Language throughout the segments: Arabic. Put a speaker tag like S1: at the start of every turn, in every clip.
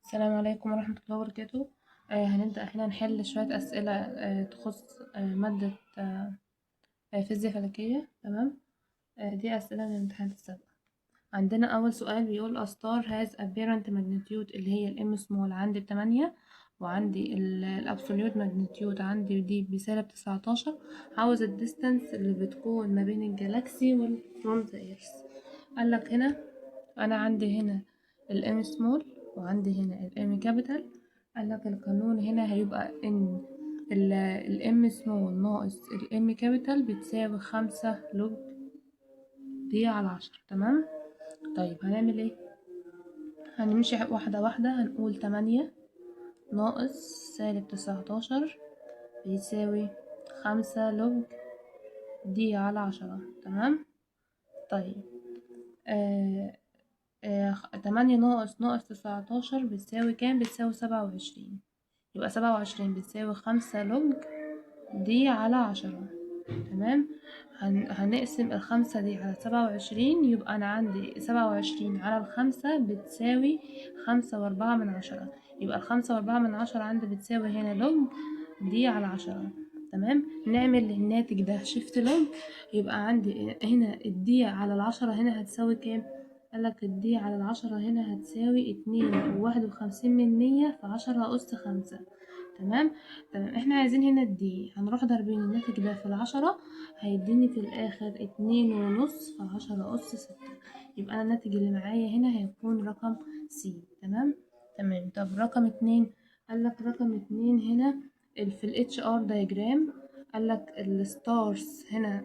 S1: السلام عليكم ورحمة الله وبركاته. هنبدأ هنا نحل شوية أسئلة تخص مادة فيزياء فلكية. تمام. دي أسئلة من امتحانات السابقة. عندنا أول سؤال بيقول a star has apparent magnitude اللي هي الام small عندي ب8، وعندي الابسوليوت magnitude عندي دي بسالب 19. عاوز الديستانس اللي بتكون ما بين الجالاكسي والفروم ذا ايرث. قالك هنا أنا عندي هنا الام small وعندي هنا الام capital. قالك القانون هنا هيبقى ان الام small ناقص الام capital بتساوي 5 لوج دي على 10. تمام. طيب هنعمل ايه؟ هنمشي واحدة واحدة. هنقول 8 ناقص سالب 19 بيساوي 5 لوج دي على 10. تمام. طيب 8 ناقص 19 بتساوي كام؟ بتساوي 27. يبقى 27 بتساوي 5 لوج دي على 10. تمام. هنقسم ال5 دي على 27، يبقى أنا عندي 27 على ال5 بتساوي 5.4. يبقى ال5.4 عندي بتساوي هنا لوج دي على 10. تمام. نعمل الناتج ده شيفت لوج، يبقى عندي هنا الدي على 10 هنا هتساوي كام؟ قالك الدي على 10 هنا هتساوي 2.51 في 10 أس 5. تمام. احنا عايزين هنا الدي، هنروح ضاربين الناتج ده في 10 هيديني في الآخر 2.5 في 10 أس 6. يبقى أنا الناتج اللي معايا هنا هيكون رقم سي. تمام. طب رقم 2، قالك رقم 2 هنا في ال HR diagram. قالك الستارز هنا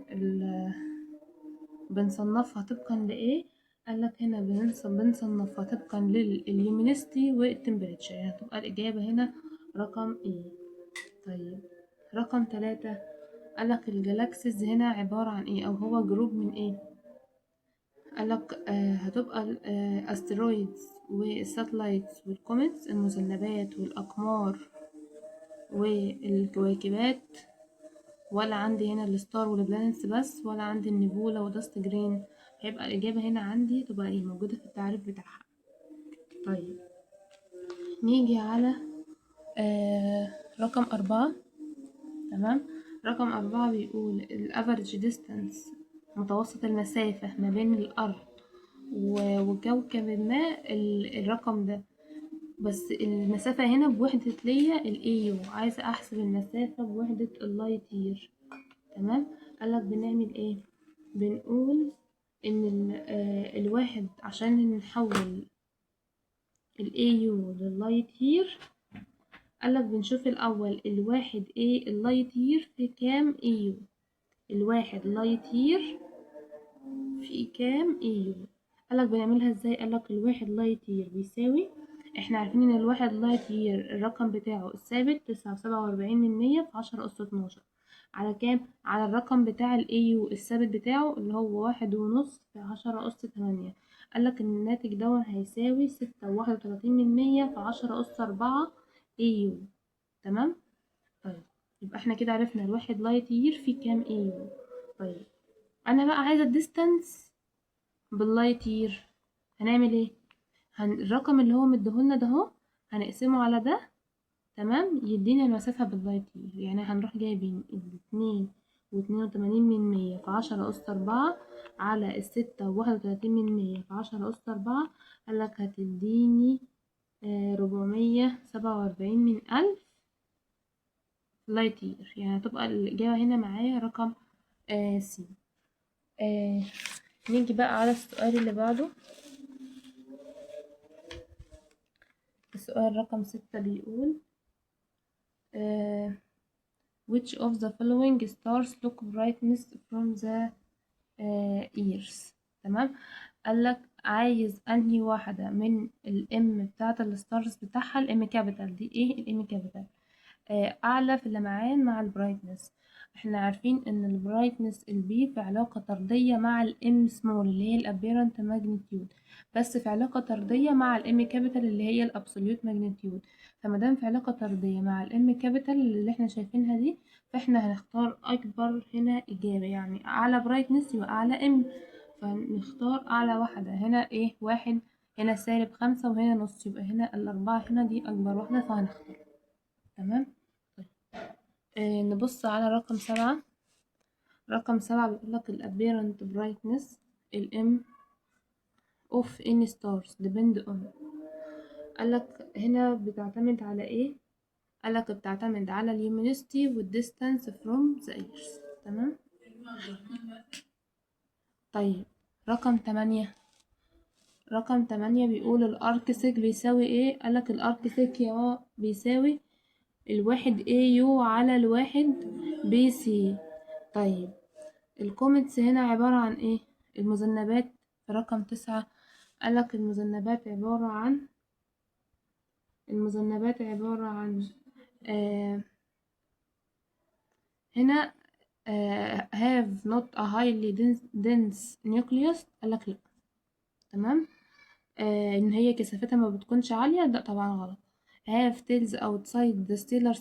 S1: بنصنفها طبقا لإيه؟ قالك هنا بنصنفها طبقا للليومينيستي والتمبريتشر، يعني هتبقى الإجابة هنا رقم إيه. طيب رقم 3، قالك الجالاكسيز هنا عبارة عن إيه، أو هو جروب من إيه؟ قالك هتبقى الأسترويدز والساتلايتس والكوميتس، المذنبات والأقمار والكويكبات، ولا عندي هنا الستار والبلانتس بس، ولا عندي النبولا ودست جرين. هيبقى الإجابة هنا عندي تبقى ايه؟ موجودة في التعريف بتاعها. طيب نيجي على رقم 4. تمام. رقم 4 بيقول الافريج ديستانس، متوسط المسافة ما بين الأرض وكوكب ما الرقم ده، بس المسافة هنا بوحدة ليا الايو، عايزة احسب المسافة بوحدة اللايت يير. تمام. قالك بنعمل ايه؟ بنقول ان الواحد عشان نحول الايو لللايت يير، قالك بنشوف الاول الواحد ايه اللايت يير في كام ايو. الواحد لايت يير في كام ايو؟ قالك بنعملها ازاي؟ قالك الواحد لايت يير بيساوي، احنا عارفين ان الواحد لايت يير الرقم بتاعه الثابت 9.47 في 10 أس 12 على كام؟ على الرقم بتاع الايو الثابت بتاعه اللي هو 1.5 في 10 أس 8. قالك ان الناتج ده هيساوي 6.31 في 10 أس 4 ايو. تمام. طيب يبقى احنا كده عرفنا الواحد لايت يير في كام ايو. طيب انا بقى عايزه الديستانس باللايت يير. هنعمل ايه؟ الرقم اللي هو مديهولنا ده اهو هنقسمه على ده. تمام. يدينا المسافة باللايت يير، يعني هنروح جايبين 2.82 في 10 أس 4 على 6.31 في 10 أس 4. قالك هتديني 447 ألف لايت يير، يعني هتبقى الإجابة هنا معايا رقم سي. نيجي بقى على السؤال اللي بعده. السؤال رقم 6 بيقول which of the following stars look brightness from the earth. تمام. قالك عايز انهي واحدة من الام بتاعت الستارز بتاعها، الام كابيتال دي ايه؟ الام كابيتال اعلى في اللمعان مع البرايتنس. احنا عارفين ان البرايتنس البي في علاقة طردية مع الام سمول اللي هي الابيرنت ماجنتيود، بس في علاقة طردية مع الام كابيتال اللي هي الابسوليوت ماجنتيود. فمادام في علاقة طردية مع الام كابيتال اللي احنا شايفينها دي، فاحنا هنختار اكبر هنا اجابة، يعني اعلى برايتنس يبقى اعلى ام، فنختار اعلى واحدة هنا ايه؟ واحد. هنا -5 وهنا نص، يبقى هنا ال4 هنا دي أكبر واحدة فهنختار. تمام. طيب نبص على رقم 7. رقم 7 بيقولك ال apparent brightness ال M of any stars depend on. قالك هنا بتعتمد على ايه؟ قالك بتعتمد على اليومينيستي والديستانس from the earth. تمام. طيب رقم 8. رقم 8 بيقول الاركسيك بيساوي ايه؟ قالك الاركسيك يا بيساوي الواحد AU على الواحد BC. طيب الكوميتس هنا عبارة عن ايه؟ المذنبات في رقم 9 قالك المذنبات عبارة عن هنا have not a highly dense nucleus. قالك لأ. تمام. إن هي كثافتها ما بتكونش عالية، ده طبعا غلط. have tails outside the stellar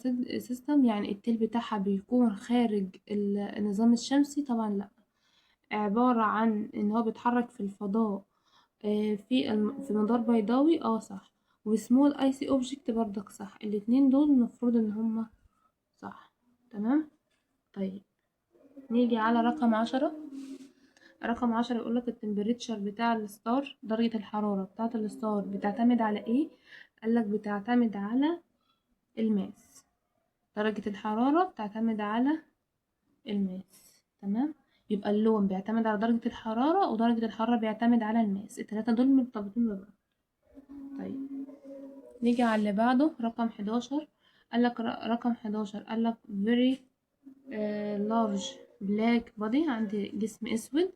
S1: system، يعني التيل بتاعها بيكون خارج النظام الشمسي، طبعا لأ. عبارة عن إن هو بيتحرك في الفضاء في مدار بيضاوي، صح. وسمول ايسي اوبجكت بردك صح. الاتنين دول المفروض ان هما صح. تمام. طيب نيجي على رقم 10. رقم 10 يقولك التمبريتشر بتاع الستار، درجة الحرارة بتاعة الستار بتعتمد على ايه؟ قالك بتعتمد على الماس. درجة الحرارة بتعتمد على الماس. تمام. يبقى اللون بيعتمد على درجة الحرارة، ودرجة الحرارة بيعتمد على الماس، التلاتة دول مرتبطين ببعض. طيب نيجي على اللي بعده رقم 11. قالك رقم 11 قالك very large black body، عندي جسم اسود.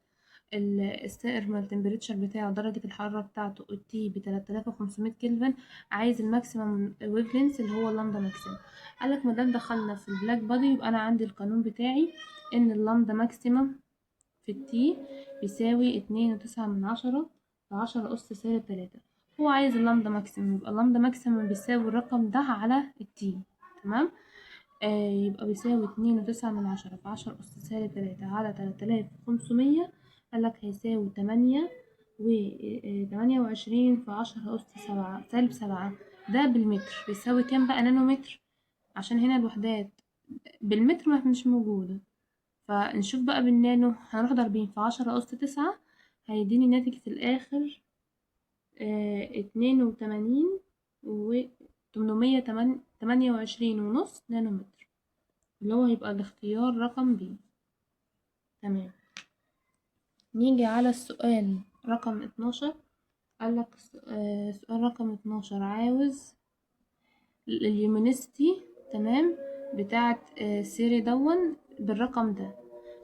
S1: الثيرمال تمبريتشر بتاعه درجة الحرارة بتاعته التي ب3500 كلفن. عايز الماكسيمم ويفلنس اللي هو اللامدا ماكسيمم. قالك مادام دخلنا في البلاك بادي يبقى انا عندي القانون بتاعي ان اللامدا ماكسيمم في التي بيساوي 2.9 في 10⁻³ هو عايز اللامدا ماكسيمم، يبقى اللامدا ماكسيمم بيساوي الرقم ده على التي. تمام. يبقى بيساوي 2.9 في 10⁻³ على 3500. قالك هيساوي 28 في 10⁻⁷ ده بالمتر. بيساوي كام بقى نانومتر؟ عشان هنا الوحدات بالمتر مش موجودة، فنشوف بقى بالنانو. هنروح ضاربين في 10⁻⁹ هيديني ناتج في الآخر 82,828.5 نانومتر، اللي هو هيبقى الاختيار رقم B. تمام. نيجي على السؤال رقم 12. قالك سؤال رقم 12 عاوز اليومينيستي، تمام، بتاعت سيري دون بالرقم ده،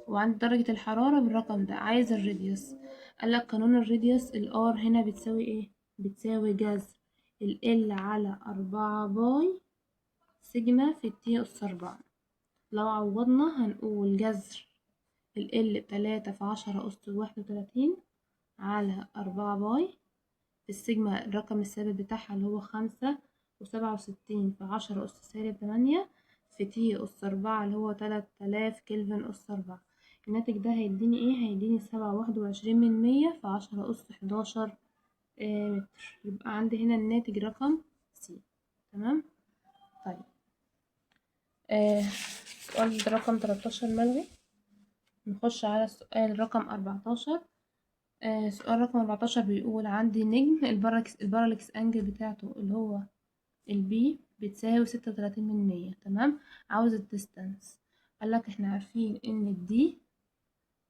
S1: وعند درجة الحرارة بالرقم ده. عايز الراديوس. قالك قانون الراديوس الار هنا بتساوي ايه؟ بتساوي جذر ال على 4 باي سيجما في التي أس 4. لو عوضنا هنقول جذر ال ب3 في 10⁻31 على 4 باي في السيجما، الرقم الثابت بتاعها اللي هو 5.67 في 10⁻8 في تي أس 4 اللي هو 3000 كلفن أس 4. الناتج ده هيديني ايه؟ هيديني 7.21 في 10⁻11 متر. يبقى عندي هنا الناتج رقم سي. تمام. طيب سؤال رقم 13 ملغي. نخش على السؤال رقم 14. سؤال رقم 14 بيقول عندي نجم البارالكس انجل بتاعته اللي هو البي بتساوي 36%. تمام. عاوز الديستانس. قالك احنا عارفين ان الدي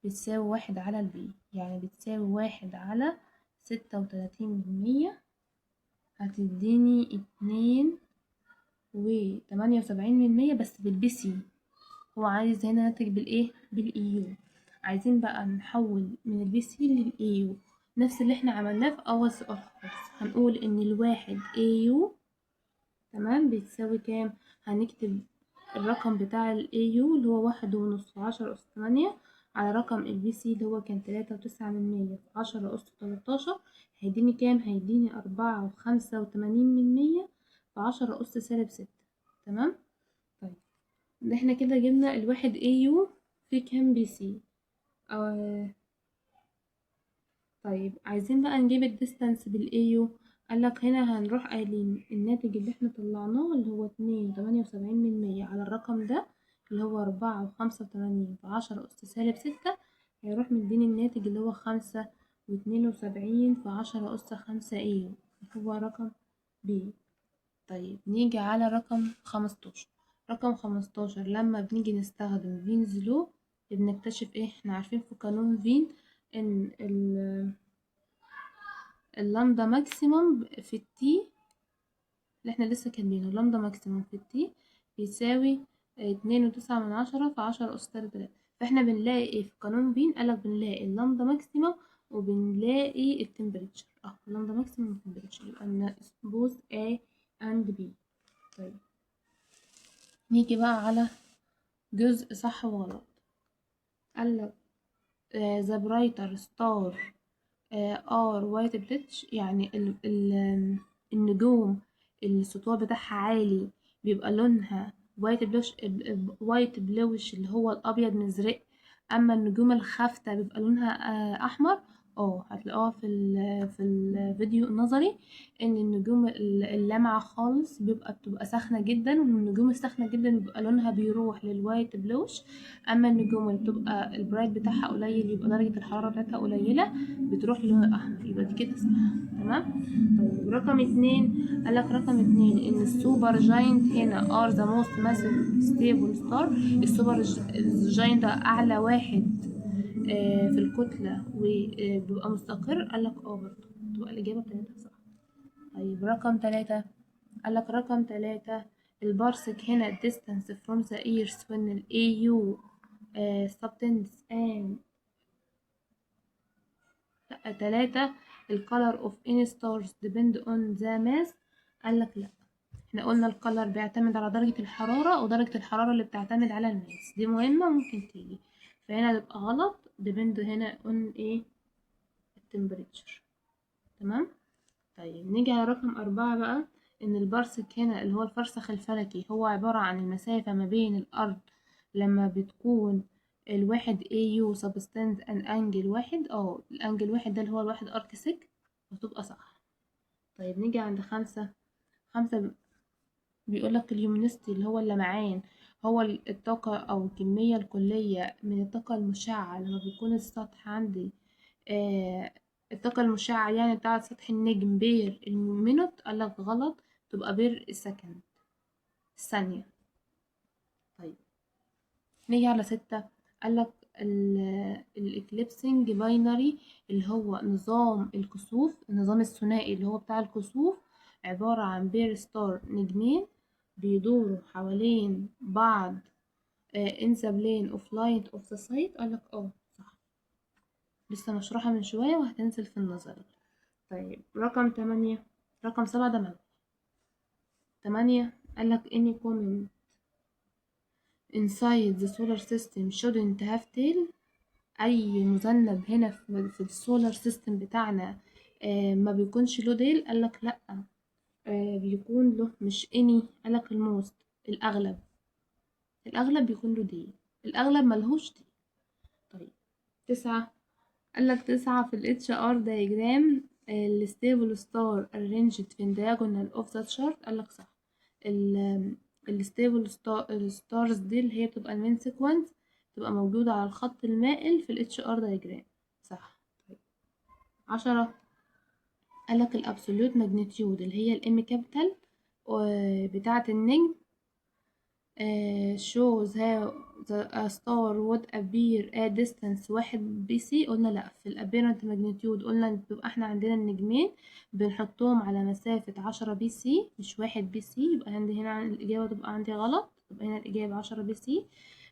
S1: بتساوي 1 على البي، يعني بتساوي 1 على 36%، هتديني 2.78% بس بالبي سي. هو عايز هنا ناتج بالايه؟ بالايو. عايزين بقى نحول من البي سي للايو، نفس اللي احنا عملناه في اول سؤال خالص. هنقول ان الواحد ايو تمام بتساوي كام؟ هنكتب الرقم بتاع الايو اللي هو 1.5 في 10⁻8 على رقم البي سي اللي هو كان 3.9 في 10⁻13. هيديني كام؟ هيديني 4.85 في 10⁻6. تمام. طيب احنا كده جبنا الواحد AU في كام بي سي. طيب عايزين بقى نجيب الديستانس بالايو. قالك هنا هنروح قايلين الناتج اللي احنا طلعناه اللي هو 2.78 على الرقم ده اللي هو 4.85 في 10⁻⁻6، هيروح مديني الناتج اللي هو 5.72 في 10⁻5 ايو اللي هو رقم بي. طيب نيجي على رقم 15. رقم 15 لما بنيجي نستخدم فينز لو بنكتشف ايه؟ احنا عارفين في قانون فين ان اللامدا ماكسيموم في التي اللي احنا لسه كاتبينه، اللامدا ماكسيموم في التي بيساوي 2.9 في 10⁻3. فاحنا بنلاقي ايه في قانون فين؟ قالك بنلاقي اللامدا ماكسيموم وبنلاقي التمبريتشر اللامدا ماكسيموم والتمبريتشر، يبقى both A and B. طيب نيجي بقى على جزء صح وغلط. قالك the brighter star are white bleach، يعني النجوم السطوع بتاعها عالي بيبقى لونها وايت بلوش، وايت بلوش اللي هو الابيض مزرق. اما النجوم الخافتة بيبقى لونها احمر. هتلاقوها في الفيديو النظري ان النجوم اللامعة خالص بتبقى ساخنة جدا، والنجوم الساخنة جدا بيبقى لونها بيروح للوايت بلوش. اما النجوم اللي بتبقى البرايت بتاعها قليل يبقى درجة الحرارة بتاعتها قليلة بتروح للون الأحمر. يبقى دي كده صح. تمام. طيب رقم 2 قالك رقم 2 إن السوبر جاينت هنا ار ذا موست ماسيف ستيبل ستار. السوبر جاينت ده أعلى واحد في الكتلة وبيبقى مستقر. قالك برضه تبقى الإجابة بتاعتها صح. طيب رقم 3 قالك رقم 3 البارسك هنا distance from the earth when ال AU subtends and 3 ال color of any stars depend on the mass. قالك لأ، احنا قلنا الكلر بيعتمد على درجة الحرارة، ودرجة الحرارة اللي بتعتمد على الماس دي مهمة ممكن تيجي، فهنا تبقى غلط. depend هنا on ايه؟ التمبريتشر. تمام. طيب نيجي على رقم 4 بقى. إن البارسك هنا اللي هو الفرسخ الفلكي هو عبارة عن المسافة ما بين الأرض لما بتكون الواحد AU subtends an angle واحد. الأنجل واحد ده اللي هو الواحد أرك سك، وتبقى صح. طيب نيجي عند 5 بيقولك اليومينستي اللي هو اللمعان هو الطاقة أو الكمية الكلية من الطاقة المشعة لما بيكون السطح عندي الطاقة المشعة يعني بتاعة سطح النجم بير المينوت. قالك غلط، تبقى بير السكند، الثانية. طيب نيجي على 6 قالك الإكليبسنج باينري اللي هو نظام الكسوف، النظام الثنائي اللي هو بتاع الكسوف عبارة عن بير ستار، نجمين بيدوروا حوالين بعض in the plane of light of the site. قالك صح، لسه مشروحة من شوية وهتنزل في النظري. طيب رقم 8 رقم 7 ده ملغي. 8 قالك any comment inside the solar system shouldn't have tail. أي مذنب هنا في السولار سيستم بتاعنا ما بيكونش له ديل. قالك لأ، بيكون له مش any. قالك الموست الأغلب بيكون له ديل، الأغلب ملهوش ديل. طيب 9 قالك 9 في ال HR diagram الستيبل ستار arranged in diagonal of the chart. قالك صح، الستيبل ستارز دي اللي هي بتبقى المين سيكونس تبقى موجودة على الخط المائل في ال HR diagram. صح. طيب 10 قالك الابسولوت ماجنتيود اللي هي الام كابيتال بتاعة النجم shows how a star would appear at distance 1 BC. قلنا لأ، في الابيرنت ماجنتيود قلنا بيبقى احنا عندنا النجمين بنحطهم على مسافة 10 BC مش 1 BC. يبقى عندي هنا الإجابة تبقى عندي غلط، تبقى هنا الإجابة 10 BC.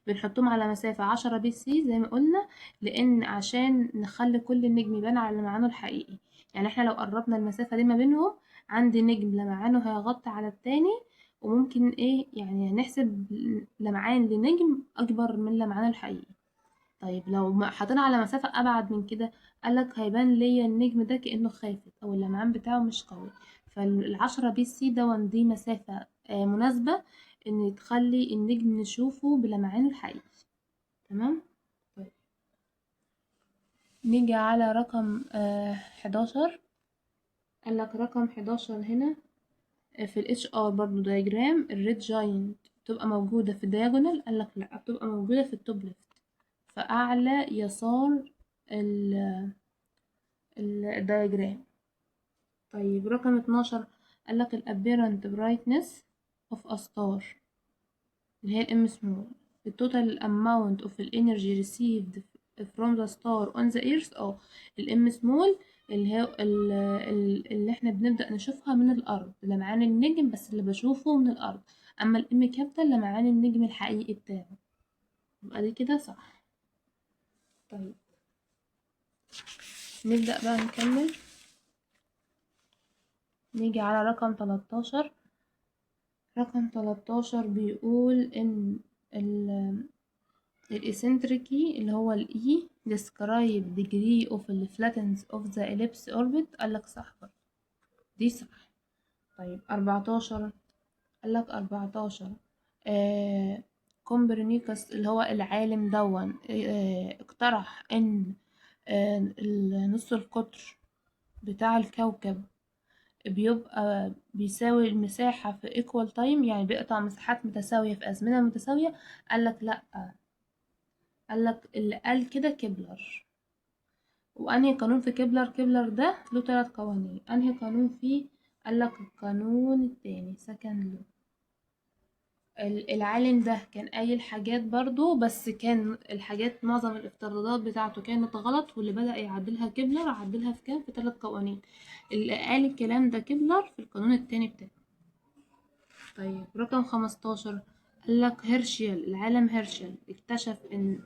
S1: بنحطهم على مسافة 10 BC زي ما قلنا، لأن عشان نخلي كل نجم يبان على لمعانه الحقيقي. يعني احنا لو قربنا المسافة دي ما بينهم عندي نجم لمعانه هيغطي على التاني، وممكن يعني نحسب لمعان لنجم اكبر من لمعانه الحقيقي. طيب لو ما حطينا على مسافة ابعد من كده قالك هيبان ليا النجم ده كأنه خافت او اللمعان بتاعه مش قوي. فال10 BC دي مسافة مناسبة ان تخلي النجم نشوفه بلمعانه الحقيقي. تمام. طيب نيجي على رقم 11. قالك رقم 11 هنا في ال HR برضو diagram الريد جاينت بتبقى موجودة في الدياجونال. قالك لأ، بتبقى موجودة في التوب ليفت، في أعلى يسار الدياجرام. طيب رقم 12 قالك ال apparent brightness of a star اللي هي الام سمول، the total amount of the energy received from the star on the earth. الام سمول اللي هي اللي احنا بنبدأ نشوفها من الأرض، لمعان النجم بس اللي بشوفه من الأرض. أما الام كابيتال لمعان النجم الحقيقي بتاعه. يبقى دي كده صح. طيب نبدأ بقى نكمل. نيجي على رقم 13. رقم 13 بيقول إن الإسنتريكي اللي هو ال E describe degree of the flatness of the ellipse orbit. قالك صح برضه، دي صح. طيب 14 قالك 14 كومبرنيكوس اللي هو العالم دون اقترح إن نص القطر بتاع الكوكب بيبقى بيساوي المساحة في equal time، يعني بيقطع مساحات متساوية في أزمنة متساوية. قالك لأ، قالك اللي قال كده كيبلر. وأنهي قانون في كيبلر؟ كيبلر ده له 3 قوانين. أنهي قانون فيه؟ قالك القانون التاني second law. العالم ده كان قايل حاجات برضو، بس كان الحاجات معظم الافتراضات بتاعته كانت غلط، واللي بدأ يعدلها كيبلر عدلها في كام؟ في 3 قوانين. اللي قال الكلام ده كيبلر في القانون التاني بتاعه. طيب رقم 15 قالك هيرشيل، العالم هيرشيل اكتشف ان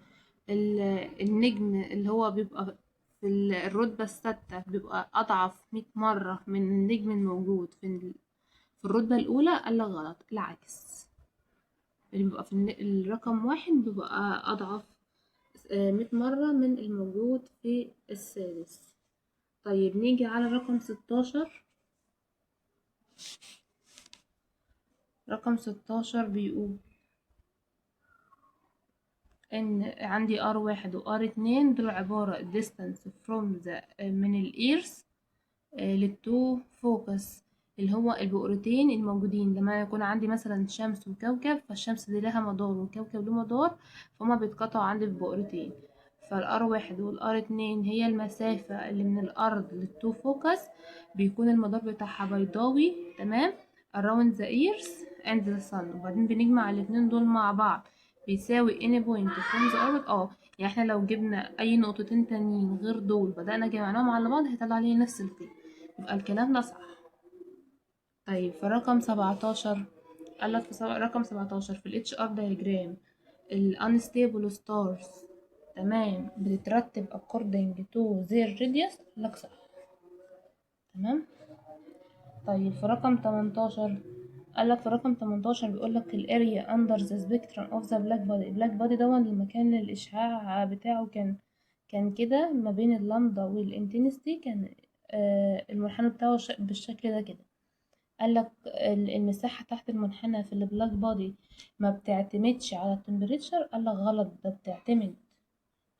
S1: النجم اللي هو بيبقى في الرتبة الثابتة بيبقى أضعف 100 مرة من النجم الموجود في الرتبة الأولى. قالك غلط، العكس، اللي بيبقى في الرقم 1 بيبقى أضعف 100 مرة من الموجود في السادس. طيب نيجي على رقم 16. رقم 16 بيقول ان عندي R1 و R2 دول عبارة distance from the من الإيرث للتو فوكس، اللي هو البؤرتين الموجودين. لما يكون عندي مثلا شمس وكوكب، فالشمس دي لها مدار والكوكب له مدار، فهما بيتقطعوا عندي في بؤرتين. فالR1 والR2 هي المسافة اللي من الأرض للتو فوكس، بيكون المدار بتاعها بيضاوي تمام around the earth and the sun. وبعدين بنجمع الاتنين دول مع بعض بيساوي any point from the orbit. يعني احنا لو جبنا اي نقطتين تانيين غير دول بدأنا جمعناهم على بعض هيطلع لي نفس القيمة، يبقى الكلام ده صح. طيب في رقم 17 قالك في رقم 17 في ال HR diagram ال unstable stars تمام بتترتب according to their radius. قالك صح تمام. طيب في رقم 18 قالك في رقم 18 بيقولك ال area under the spectrum of the black body. black body ده المكان الإشعاع بتاعه كان كده ما بين اللامدا والانتنستي، كان المنحنى بتاعه بالشكل ده كده. قالك المساحة تحت المنحنى في البلاك بودي ما بتعتمدش على التمبريتشر. قالك غلط، ده بتعتمد.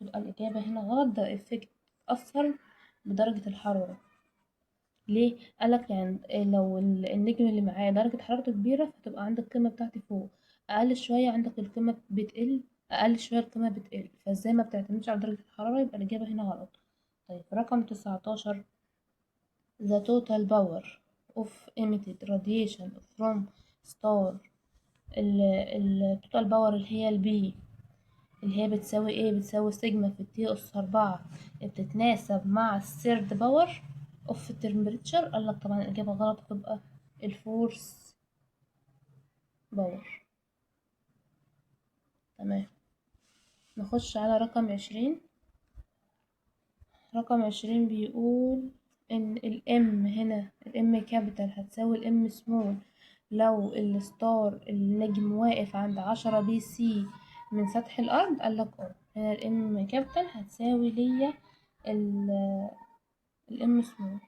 S1: يبقى الإجابة هنا غلط، ده افكت أثر بدرجة الحرارة. ليه؟ قالك يعني لو النجم اللي معاه درجة حرارته كبيرة فتبقى عندك القيمة بتاعتي فوق، أقل شوية عندك القيمة بتقل، أقل شوية القيمة بتقل. فازاي ما بتعتمدش على درجة الحرارة؟ يبقى الإجابة هنا غلط. طيب رقم 19 the total power of emitted radiation from star. total power اللي هي البي اللي هي بتساوي ايه؟ بتساوي سيجما في التي اس 4، بتتناسب مع الثيرد باور اوف التمبريتشر. قالك طبعا الإجابة غلط، هتبقى الفورس باور. تمام. نخش على رقم 20. رقم 20 بيقول ان الام هنا الام كابيتال هتساوي الام سمول لو الستار النجم واقف عند 10 بي سي من سطح الارض. قالك هنا الام كابيتال هتساوي ليا الام سمول.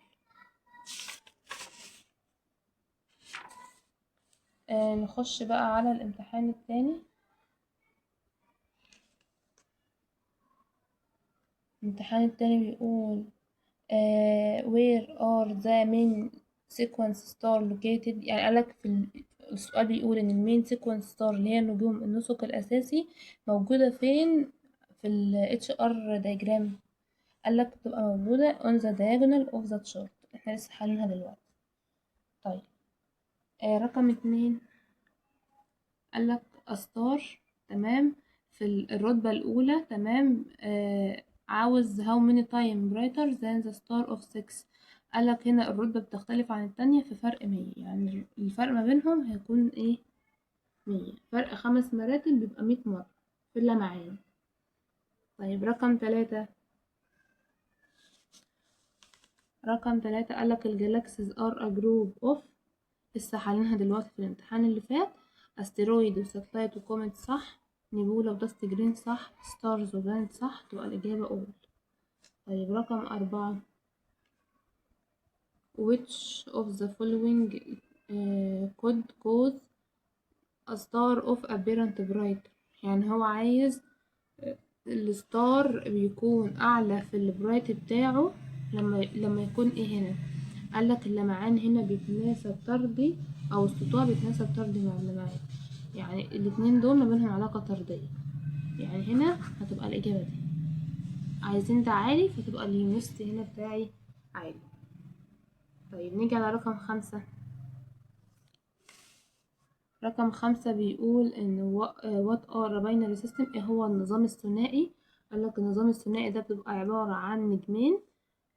S1: نخش بقى على الامتحان التاني. الامتحان التاني بيقول where are the main sequence star located. يعني قالك السؤال بيقول ان المين sequence star اللي هي نجوم النسق الاساسي موجودة فين في ال HR diagram. قالك تبقى موجودة on the diagonal of the chart. احنا لسه حالينها دلوقتي. طيب رقم 2 قالك a star، تمام، في الرتبة الأولى، تمام، عاوز how many time brighter than the star of 6. قالك هنا الرتبة بتختلف عن التانية في فرق 100، يعني الفرق ما بينهم هيكون ايه؟ 100. فرق 5 مراتب بيبقى 100 مرة في اللمعان. طيب رقم 3 قالك الجالاكسيز are a group of، لسه حالينها دلوقتي في الامتحان اللي فات، استرويد وساتلايت وكوميت صح، نيبولا ودست جرين صح، ستارز وبلانت صح، تبقى الإجابة أول. طيب رقم 4 which of the following could cause a star of apparent bright. يعني هو عايز الستار بيكون أعلى في البرايت بتاعه لما يكون ايه هنا. قالك اللمعان هنا بيتناسب طردي، أو السطوع بيتناسب طردي مع اللمعان، يعني الاتنين دول ما بينهم علاقة طردية. يعني هنا هتبقى الإجابة دي. عايزين ده عالي فتبقى اليونست هنا بتاعي عالي. طيب نيجي على رقم 5. رقم 5 بيقول ان what are a binary system، ايه هو النظام الثنائي. قالك النظام الثنائي ده بتبقى عبارة عن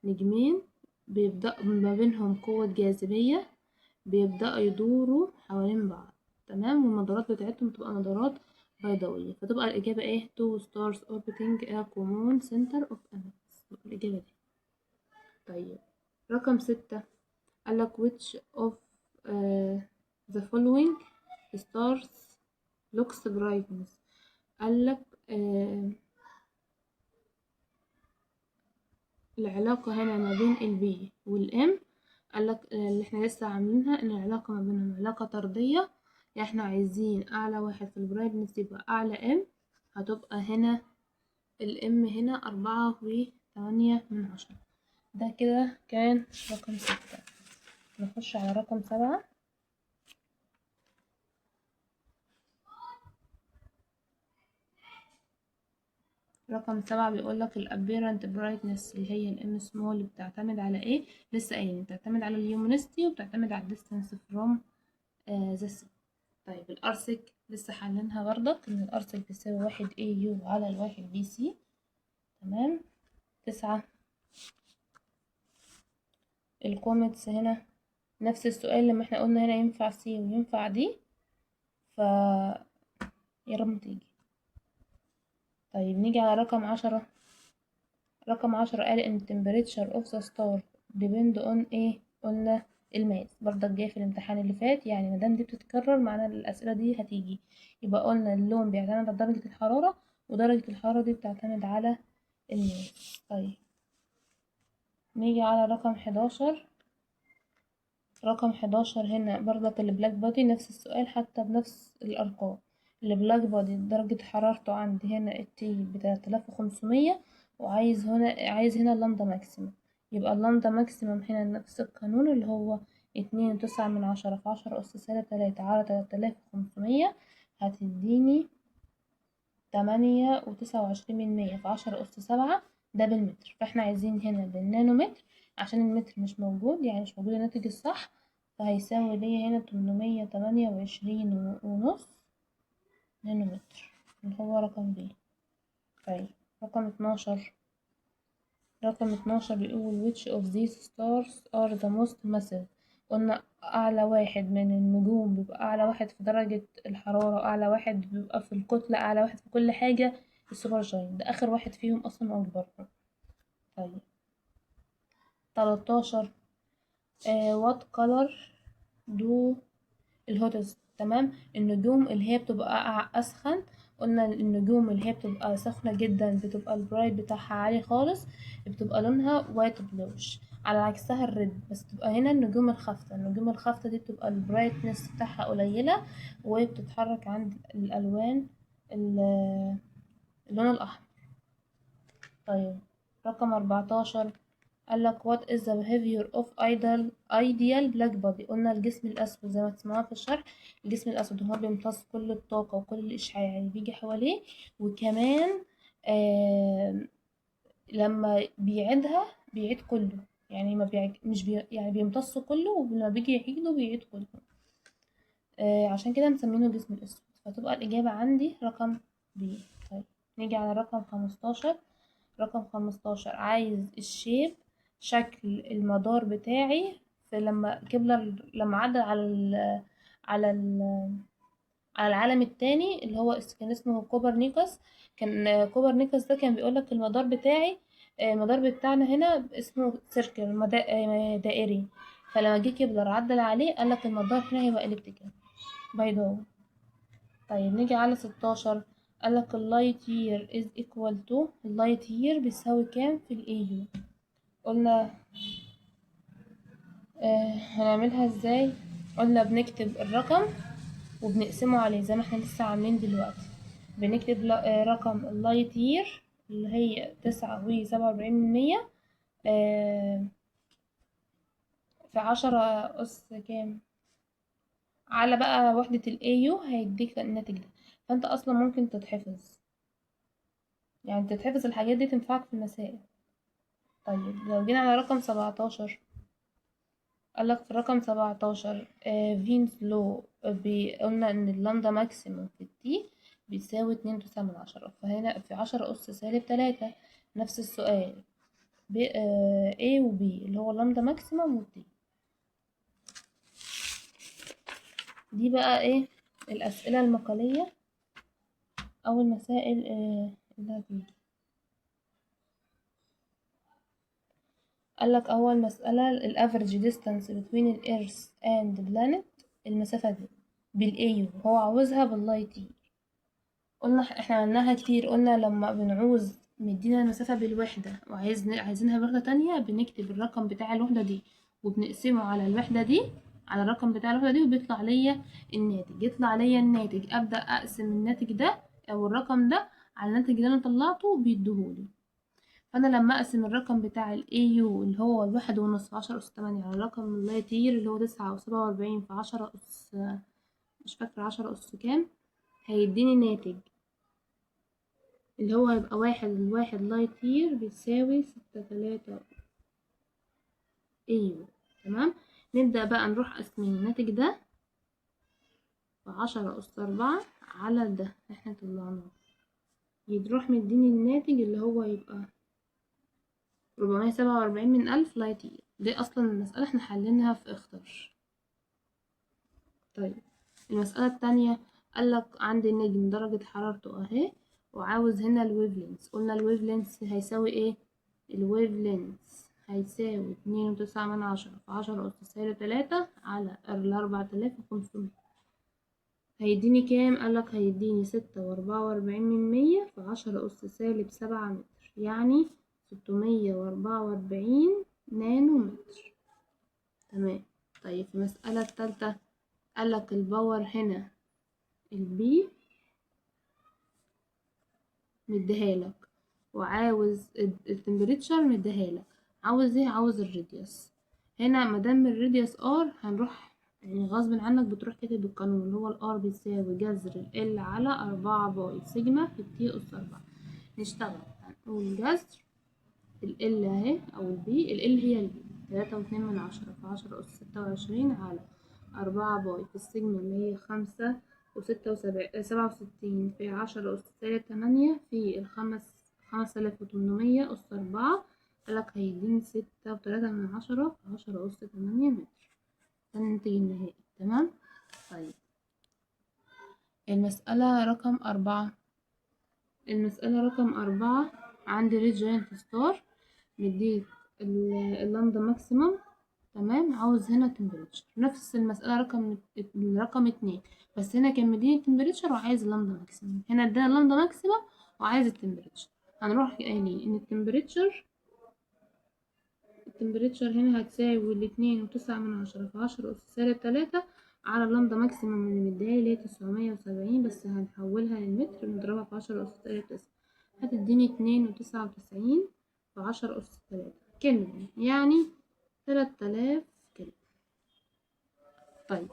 S1: نجمين بيبدأ ما بينهم قوة جاذبية، بيبدأوا يدوروا حوالين بعض، تمام، والمدارات بتاعتهم بتبقى مدارات بيضاوية، فتبقى الإجابة ايه؟ two stars orbiting a common center of mass. الإجابة دي. طيب رقم 6 قالك which of the following stars looks brightness. قالك العلاقة هنا ما بين ال B وال M. قالك اللي احنا لسه عاملينها ان العلاقة ما بينهم علاقة طردية، يعني احنا عايزين اعلى واحد في البرايتنس يبقى اعلى M، هتبقى هنا الام هنا 4.8. ده كده كان رقم 6. نخش على رقم 7. رقم 7 بيقولك الابيرنت برايتنس اللي هي الام سمول بتعتمد على ايه؟ لسه قايلين بتعتمد على اليومينستي وبتعتمد على الديستانس فروم ذا سي. طيب الارسك لسه حلينها برضك، ان الارسك بيساوي 1 اي يو على الواحد بي سي، تمام. 9 الكوميتس هنا نفس السؤال، لما احنا قلنا هنا ينفع سي وينفع دي، ف يا رب تيجي. طيب نيجي على رقم 10. رقم 10 قال ان temperature of the star depend on ايه؟ قلنا الماس، برضك جاي في الامتحان اللي فات، يعني مادام دي بتتكرر معنى الأسئلة دي هتيجي. يبقى قلنا اللون بيعتمد على درجة الحرارة، ودرجة الحرارة دي بتعتمد على الماس. طيب نيجي على رقم 11. رقم 11 هنا برضك البلاك بودي نفس السؤال حتى بنفس الأرقام. البلاك بودي درجة حرارته عندي هنا التي ب3500، عايز هنا اللامدا ماكسيمم. يبقى اللامدا ماكسيمم هنا نفس القانون اللي هو 2.9 في 10 أس -3 على 3500، هتديني 8.29 في 10 أس 7، ده بالمتر. فاحنا عايزين هنا بالنانومتر، عشان المتر مش موجود، يعني مش موجود الناتج الصح، فهيساوي ليا هنا 828.5 نانومتر، اللي هو رقم ب. طيب رقم 12. رقم 12 بيقول which of these stars are the most massive. قلنا أعلى واحد من النجوم بيبقى أعلى واحد في درجة الحرارة، أعلى واحد بيبقى في الكتلة، أعلى واحد في كل حاجة، السوبر جاينت ده آخر واحد فيهم أصلا وأكبرهم. طيب 13 what color do الهوتست، تمام. النجوم اللي هي بتبقى أسخن، قلنا النجوم اللي هي بتبقى سخنة جدا بتبقى البرايت بتاعها عالي خالص، بتبقى لونها وايت بلوش، على عكسها الريد. بس تبقى هنا النجوم الخافتة دي بتبقى البرايتنس بتاعها قليلة، وبتتحرك عند الألوان اللون الأحمر. طيب رقم 14 قالك what is the behavior of ideal black body. قلنا الجسم الأسود زي ما تسمعوها في الشرح، الجسم الأسود هو بيمتص كل الطاقة وكل الإشعاع اللي بيجي حواليه، وكمان لما بيعيدها بيعيد كله، يعني ما مش يعني بيمتص كله، ولما بيجي يعيده بيعيد كله. عشان كده مسمينه الجسم الأسود، فتبقى الإجابة عندي رقم بي. طيب نيجي على رقم 15. رقم 15 عايز الشيب، شكل المدار بتاعي في لما كبلر لما عدى على ال على العالم التاني اللي هو كان اسمه كوبرنيكوس. كان كوبرنيكوس ده كان بيقولك المدار بتاعي، المدار بتاعنا هنا اسمه سيركل دائري، فلما جه كبلر عدل عليه قالك المدار هنا هيبقى اليبتيكال بيضاوي. طيب نيجي على 16. قالك اللايت يير is equal to، اللايت يير بيساوي كام في الايو. قلنا هنعملها ازاي؟ قلنا بنكتب الرقم وبنقسمه عليه زي ما احنا لسه عاملين دلوقتي. بنكتب رقم اللايت يير اللي هي 9.47 في 10 أس كام على بقى وحدة الايو هيديك الناتج ده. فانت اصلا ممكن تتحفظ، يعني تتحفظ الحاجات دي تنفعك في المسائل. طيب لو جينا على رقم 17. قالك في رقم 17 فينز لو قلنا ان اللامدا ماكسيموم في التي بيساوي 2.9، فهنا في 10 أس -3. نفس السؤال A و B اللي هو اللامدا ماكسيموم والتي. دي بقى ايه الأسئلة المقالية أو المسائل اللي هتيجي. قالك أول مسألة الافريج ديستانس بين الإيرث اند بلانت، المسافة دي بالايو هو عاوزها باللايت يير. قلنا احنا عملناها كتير، قلنا لما بنعوز مدينا المسافة بالوحدة عايزينها بوحدة تانية، بنكتب الرقم بتاع الوحدة دي وبنقسمه على الوحدة دي، على الرقم بتاع الوحدة دي، وبيطلع ليا الناتج. يطلع ليا الناتج أبدأ أقسم الناتج ده أو الرقم ده على الناتج اللي أنا طلعته بيديهولي. فأنا لما أقسم الرقم بتاع ال AU اللي هو 1.5 في 10 أس 8 على الرقم اللايت يير اللي هو 9.47 في 10 أس، مش فاكرة 10 أس كام، هيديني ناتج اللي هو هيبقى 1 لايت يير بيساوي 6.3 ايو. تمام. نبدأ بقى نروح قاسمين الناتج ده في 10 أس 4 على ده احنا طلعناه، يروح مديني الناتج اللي هو يبقى 447 من 1000 لايت يير. دي أصلا المسألة احنا حليناها في اختر. طيب المسألة التانية قالك عندي النجم درجة حرارته اهي، وعاوز هنا الويف لينس. قلنا الويف لينس هيساوي ايه؟ الويف لينس هيساوي 2.9 في 10 أس -3 على 4500. هيديني كام؟ قالك هيديني 6.44 في 10 أس -7 متر، يعني 644 نانو متر. تمام. طيب في المسألة التالتة قالك الباور هنا البي مديهالك، وعاوز التمبريتشر مديهالك، عاوز ايه؟ عاوز الراديوس. هنا مادام الراديوس ار هنروح يعني غصب عنك بتروح كاتب القانون اللي هو الار بيساوي جذر ال على 4 باي سيجما في التي أس 4. نشتغل هنقول جذر ال اهي او البي، ال هي البي 3.2 في 10 أس 26 على 4 باي في السيجما اللي هي 5.67 في 10 أس -8 في 5800 أس 4. قالك هيديني 6.3 في 10 أس 8 متر. ده الناتج النهائي. تمام. طيب المسألة رقم 4. المسألة رقم 4 عندي ريد جاينت ستار مديك اللامدا ماكسيمم. تمام. عاوز هنا تمبريتشر، نفس المسألة رقم 2، بس هنا كان مديني التمبريتشر وعايز اللامدا ماكسيمم، هنا ادانا اللامدا ماكسيمم وعايز التمبريتشر. هنروح قايلين ان التمبريتشر هنا هتساوي 2.9 في 10 أس -3 على اللامدا ماكسيمم اللي مديهالي اللي هي 970، بس هنحولها للمتر نضربها في 10 أس -9 هتديني 2.99 في 10 أس 3 كلفن، يعني 3000 كلفن. طيب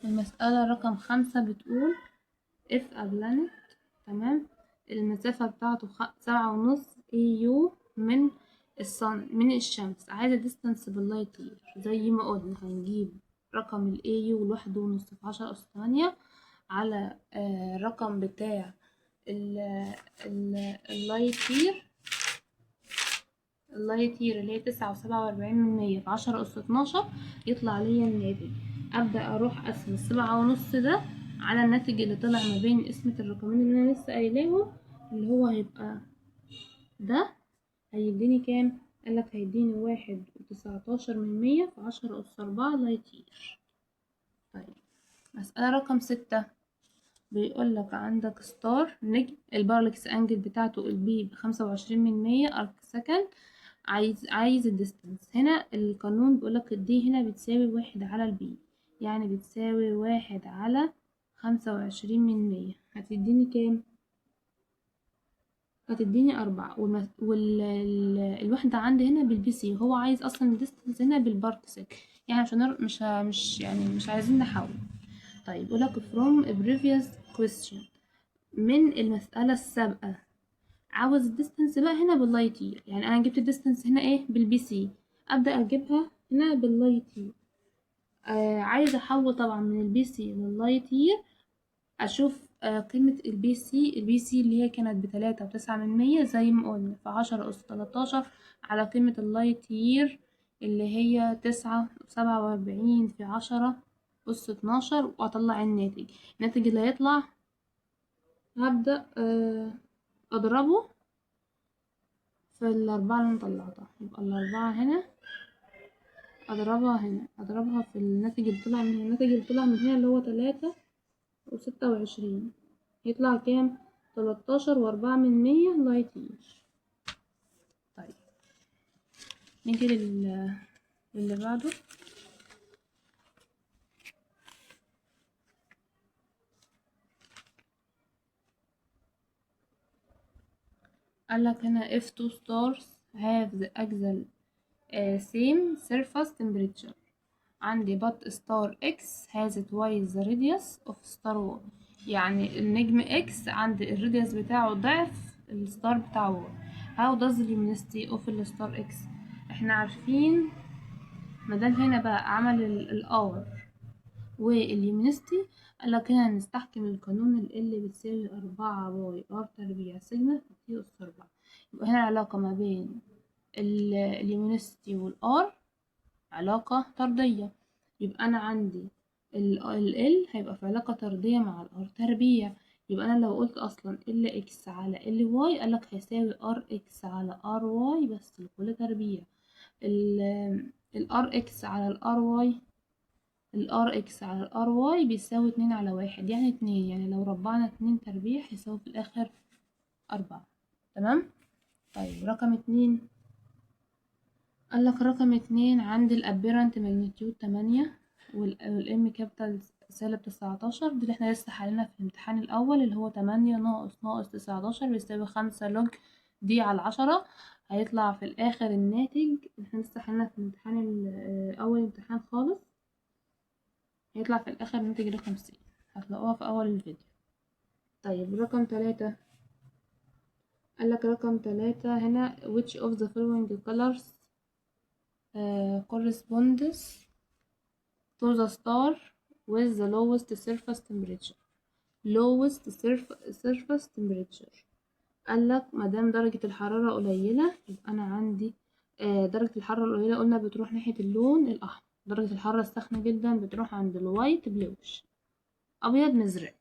S1: المسألة رقم 5 بتقول if a planet، تمام، المسافة بتاعته 7.5 AU من من الشمس، عايزة distance باللايت يير. زي ما قلنا هنجيب رقم ال AU ل1.5 في 10 أس 8 على الرقم بتاع اللايت يير، اللي هي 9.47 في 10 أس 12، يطلع ليا الناتج. أبدأ أروح أقسم 7.5 ده على الناتج اللي طلع ما بين قسمة الرقمين اللي أنا لسه قايلاهم، اللي هو هيبقى ده، هيديني كام؟ قالك هيديني 1.19 في 10 أس 4 لايت يير. طيب مسألة رقم 6 بيقولك عندك ستار نجم، البارلكس انجل بتاعته البي ب25 أرك سكند، عايز الديستنس. هنا القانون بيقولك الدي هنا بتساوي 1 على البي، يعني بتساوي 1 على 25 هتديني كام؟ هتديني 4. الوحدة عندي هنا بالبي سي، وهو عايز أصلا الديستنس هنا بالباركسك، يعني مش عايزين نحول. طيب يقولك from a previous question، من المسألة السابقة عاوز الديستنس بقى هنا باللايت يير، يعني انا جبت الديستنس هنا ايه بالبي سي، ابدا اجيبها هنا باللايت يير. عايزه احول طبعا من البي سي لللايت يير، اشوف قيمه البي سي اللي هي كانت ب3.9 زي ما قلنا في 10 أس 13 على قيمه اللايت يير اللي هي 9.47 في 10 أس 12، واطلع الناتج اللي هيطلع هبدأ اضربه في ال4 اللي انا طلعتها، يبقى ال4 هنا اضربها في الناتج اللي طلع من هنا، الناتج اللي طلع من هنا اللي هو 3.26، يطلع كام؟ 13.4 لايت يير. طيب نيجي للي بعده. قالك هنا if two stars have the axial same surface temperature، عندي but star X has twice the radius of star Y، يعني النجم X عند الراديوس بتاعه ضعف الستار بتاعه Y. how does the luminosity of the star X؟ احنا عارفين مادام هنا بقى عمل الأور واللومينستي، قالك هنا هنستحكم القانون اللي بتساوي 4 باي ار تربيع سيجما في تي أس 4. يبقى هنا العلاقة ما بين اللومينستي والار علاقة طردية، يبقى أنا عندي ال هيبقى في علاقة طردية مع الار تربيع، يبقى أنا لو قلت أصلا ال اكس على ال واي قالك هيساوي ار اكس على ار واي بس لكل تربيع. الار اكس على الار واي، الار اكس على الار واي بيساوي 2/1، يعني 2، يعني لو ربعنا 2 تربيع هيساوي في الآخر 4. تمام. طيب رقم 2 قالك رقم 2 عندي الابيرنت ماجنتيود 8 والام كابيتال -19، دي اللي احنا لسه حلينا في الامتحان الاول اللي هو 8 ناقص 19 بيساوي 5 لوج دي على 10. هيطلع في الاخر الناتج، احنا لسه حلينا في الامتحان اول امتحان خالص، هيطلع في الاخر ناتج رقم C، هتلاقوها في اول الفيديو. طيب رقم 3 قالك رقم 3 هنا which of the following colors corresponds to the star with the lowest surface temperature. surface temperature قالك مادام درجة الحرارة قليلة يبقى أنا عندي درجة الحرارة القليلة قلنا بتروح ناحية اللون الأحمر، درجة الحرارة الساخنة جدا بتروح عند الوايت بلوش، أبيض مزرق.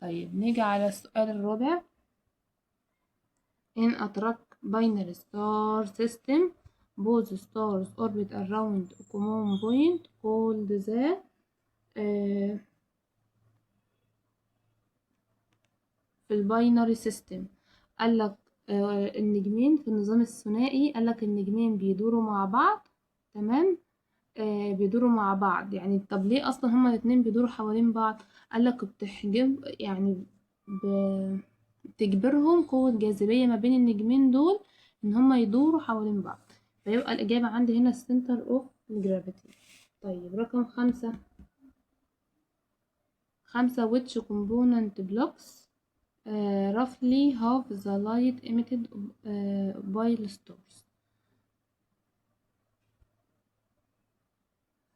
S1: طيب نيجي على السؤال الرابع. in a track binary star system both stars orbit around a common point called the في الباينري سيستم. قالك النجمين في النظام الثنائي، قالك النجمين بيدوروا مع بعض، تمام، بيدوروا مع بعض، يعني طب ليه اصلا هما الاتنين بيدوروا حوالين بعض؟ قالك بتحجب يعني تجبرهم قوة جاذبية ما بين النجمين دول ان هما يدوروا حوالين بعض، فيبقى الإجابة عندي هنا center of gravity. طيب رقم 5 which component blocks roughly half the light emitted by the stars.